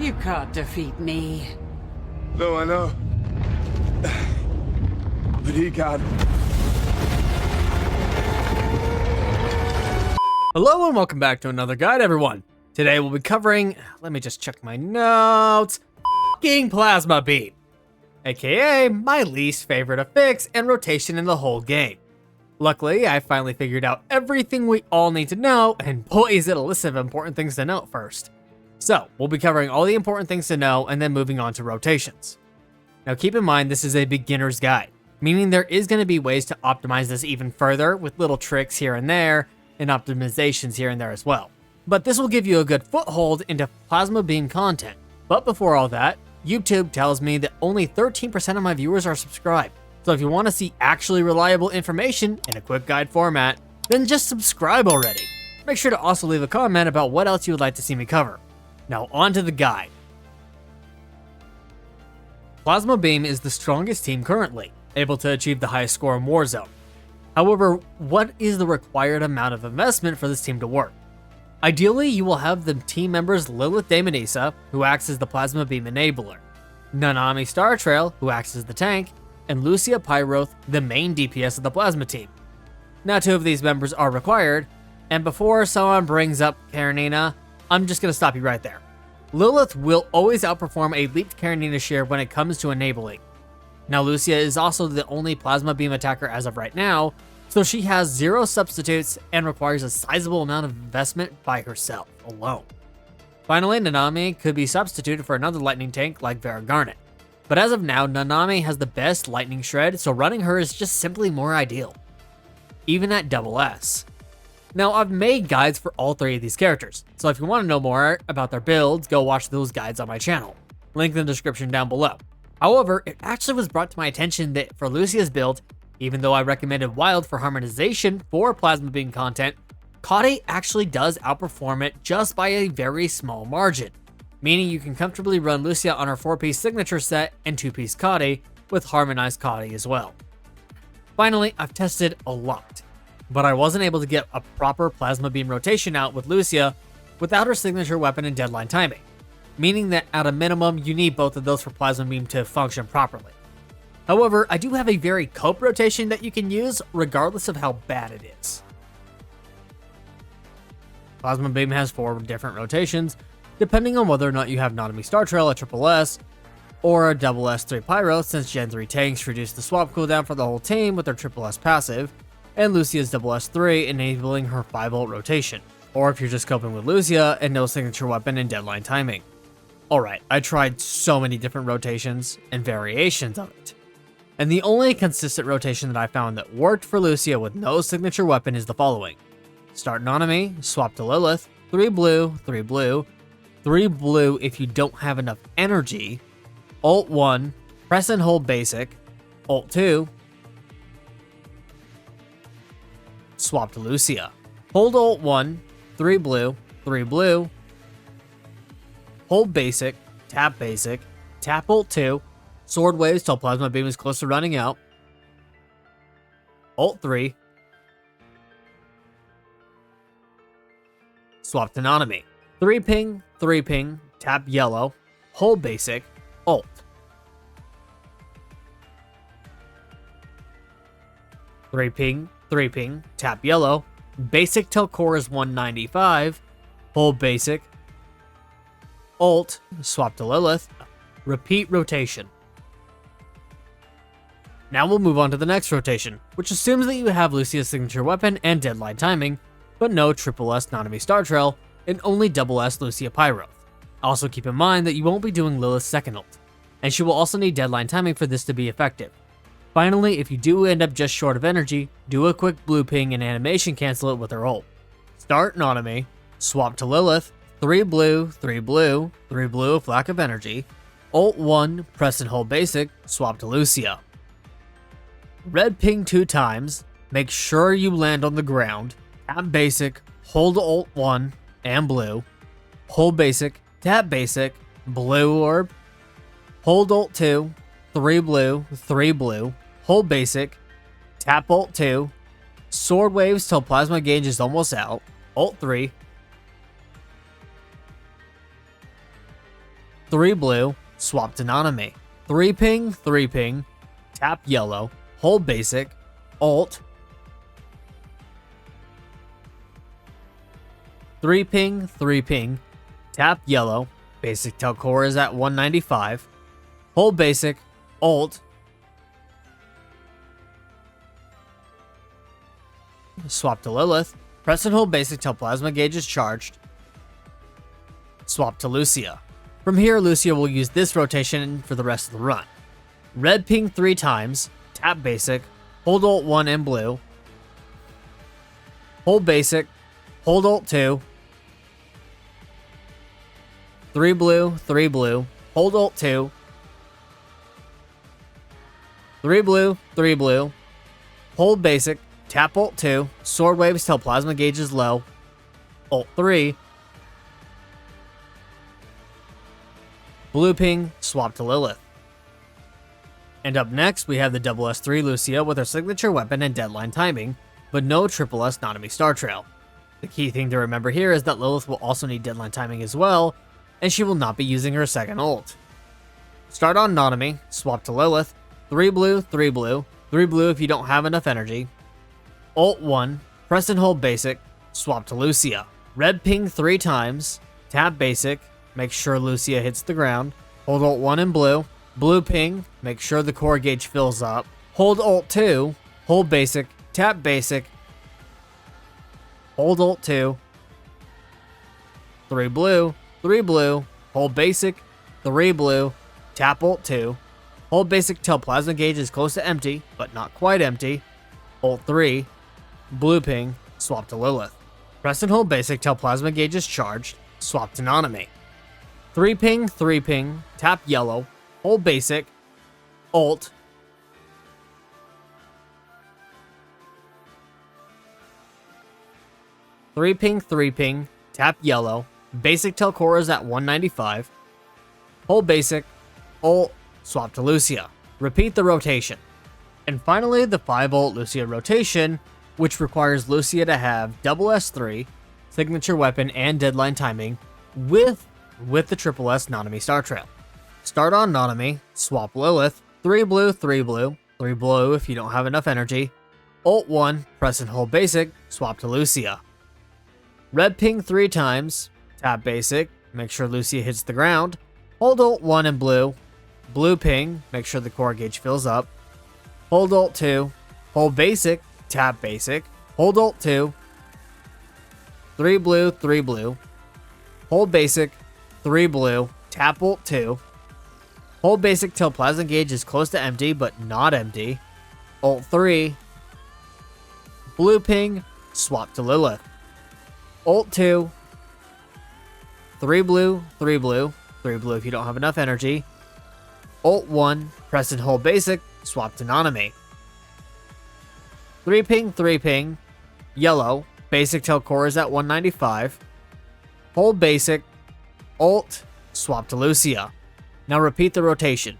You can't defeat me. No, I know. But he can. Hello and welcome back to another guide, everyone. Today we'll be covering, let me just check my notes, f***ing Plasma Beam, aka my least favorite affix and rotation in the whole game. Luckily, I finally figured out everything we all need to know, and boy is it a list of important things to note first. So, we'll be covering all the important things to know and then moving on to rotations. Now keep in mind this is a beginner's guide, meaning there is going to be ways to optimize this even further with little tricks here and there, and optimizations here and there as well. But this will give you a good foothold into Plasma Beam content. But before all that, YouTube tells me that only 13% of my viewers are subscribed. So if you want to see actually reliable information in a quick guide format, then just subscribe already. Make sure to also leave a comment about what else you would like to see me cover. Now on to the guide. Plasma Beam is the strongest team currently, able to achieve the highest score in Warzone. However, what is the required amount of investment for this team to work? Ideally, you will have the team members Lilith Daemonessa, who acts as the Plasma Beam enabler, Nanami Startrail, who acts as the tank, and Lucia Pyroth, the main DPS of the Plasma team. Now 2 of these members are required, and before someone brings up Karenina, I'm just going to stop you right there. Lilith will always outperform a leaped Karenina share when it comes to enabling. Now Lucia is also the only Plasma Beam attacker as of right now, so she has 0 substitutes and requires a sizable amount of investment by herself alone. Finally, Nanami could be substituted for another lightning tank like Vera Garnet. But as of now, Nanami has the best lightning shred, so running her is just simply more ideal. Even at SS. Now I've made guides for all 3 of these characters, so if you want to know more about their builds, go watch those guides on my channel. Link in the description down below. However, it actually was brought to my attention that for Lucia's build, even though I recommended Wild for harmonization for Plasma Beam content, Kade actually does outperform it just by a very small margin, meaning you can comfortably run Lucia on her 4-piece signature set and 2-piece Kade with harmonized Kade as well. Finally, I've tested a lot, but I wasn't able to get a proper Plasma Beam rotation out with Lucia without her signature weapon and deadline timing, meaning that at a minimum you need both of those for Plasma Beam to function properly. However, I do have a very cope rotation that you can use regardless of how bad it is. Plasma Beam has 4 different rotations, depending on whether or not you have Nanami Startrail at SS, or a SS3 Pyro, since Gen 3 tanks reduce the swap cooldown for the whole team with their SS passive, and Lucia's SS3 enabling her 5-ult rotation, or if you're just coping with Lucia and no signature weapon and deadline timing. Alright, I tried so many different rotations and variations of it, and the only consistent rotation that I found that worked for Lucia with no signature weapon is the following. Start Nanami, swap to Lilith, 3 blue, 3 blue, 3 blue if you don't have enough energy, ult 1, press and hold basic, ult 2, swap to Lucia. Hold ult 1, 3 blue, 3 blue, hold basic, tap ult 2, sword waves till Plasma Beam is close to running out, ult 3, swap to Nanami. 3 ping, tap yellow, hold basic, ult. Three ping, tap yellow, basic till core is 195, hold basic, ult, swap to Lilith, repeat rotation. Now we'll move on to the next rotation, which assumes that you have Lucia's signature weapon and deadline timing, but no SS Nanami Startrail, and only SS Lucia Pyroth. Also keep in mind that you won't be doing Lilith's second ult, and she will also need deadline timing for this to be effective. Finally, if you do end up just short of energy, do a quick blue ping and animation cancel it with her ult. Start Nanami, swap to Lilith, 3 blue, 3 blue, 3 blue if lack of energy, ult 1, press and hold basic, swap to Lucia. Red ping 2 times, make sure you land on the ground, tap basic, hold ult 1 and blue, hold basic, tap basic, blue orb, hold ult 2, 3 blue, 3 blue, hold basic, tap ult 2, sword waves till plasma gauge is almost out, ult 3, 3 blue, swap to Nanami. 3 ping, 3 ping, tap yellow, hold basic, alt, 3 ping, 3 ping, tap yellow, basic till core is at 195, hold basic, alt, swap to Lilith, press and hold basic till plasma gauge is charged, swap to Lucia. From here, Lucia will use this rotation for the rest of the run. Red ping 3 times, tap basic, hold alt 1 and blue, hold basic, hold alt 2, 3 blue, hold alt 2, 3 blue, hold basic, tap alt 2, sword waves till plasma gauge is low, alt 3, blue ping, swap to Lilith. And up next, we have the SS3 Lucia with her signature weapon and deadline timing, but no SS Nanami Star Trail. The key thing to remember here is that Lilith will also need deadline timing as well, and she will not be using her second ult. Start on Nanami, swap to Lilith, 3 blue, 3 blue, 3 blue if you don't have enough energy, alt 1, press and hold basic, swap to Lucia. Red ping 3 times, tap basic, make sure Lucia hits the ground, hold alt 1 and blue, blue ping, make sure the core gauge fills up, hold alt 2, hold basic, tap basic, hold alt 2, 3 blue, hold basic, 3 blue, tap alt 2, hold basic till plasma gauge is close to empty, but not quite empty, alt 3, blue ping, swap to Lilith. Press and hold basic till plasma gauge is charged, swap to Nanami. 3 ping, tap yellow, hold basic, alt, 3 ping, tap yellow, basic till core is at 195, hold basic, alt, swap to Lucia. Repeat the rotation. And finally, the 5 ult Lucia rotation, which requires Lucia to have SS3, signature weapon and deadline timing, with the SS Nanami Star Trail. Start on Nanami, swap Lilith, 3 blue, 3 blue if you don't have enough energy, alt 1, press and hold basic, swap to Lucia. Red ping 3 times, tap basic, make sure Lucia hits the ground, hold alt 1 and blue, blue ping, make sure the core gauge fills up, hold alt 2, hold basic, tap basic, hold alt 2, 3 blue, hold basic, 3 blue, tap alt 2, hold basic till plasma gauge is close to empty but not empty, alt 3, blue ping, swap to Lilith, alt 2, 3 blue if you don't have enough energy, alt 1, press and hold basic, swap to Nanami. 3 ping, yellow, basic till core is at 195, hold basic, alt, swap to Lucia. Now repeat the rotation.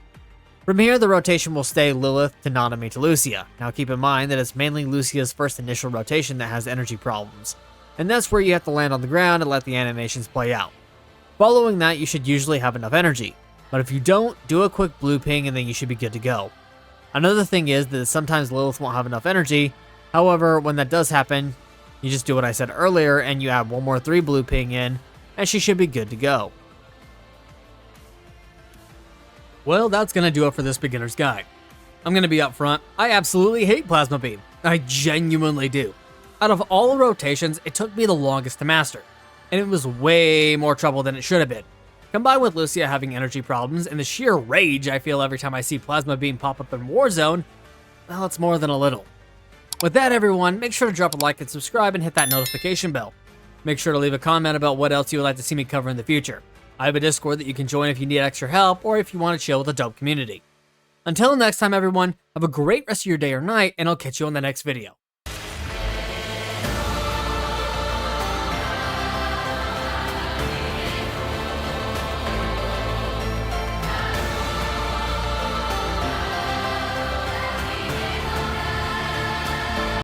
From here, the rotation will stay Lilith to Nanami to Lucia. Now keep in mind that it's mainly Lucia's first initial rotation that has energy problems, and that's where you have to land on the ground and let the animations play out. Following that, you should usually have enough energy, but if you don't, do a quick blue ping and then you should be good to go. Another thing is that sometimes Lilith won't have enough energy. However, when that does happen, you just do what I said earlier and you add one more 3 blue ping in, and she should be good to go. Well, that's gonna do it for this beginner's guide. I'm gonna be upfront, I absolutely hate Plasma Beam. I genuinely do. Out of all the rotations, it took me the longest to master, and it was way more trouble than it should have been. Combined with Lucia having energy problems and the sheer rage I feel every time I see Plasma Beam pop up in Warzone, well, it's more than a little. With that, everyone, make sure to drop a like and subscribe and hit that notification bell. Make sure to leave a comment about what else you would like to see me cover in the future. I have a Discord that you can join if you need extra help or if you want to chill with a dope community. Until next time, everyone, have a great rest of your day or night, and I'll catch you on the next video.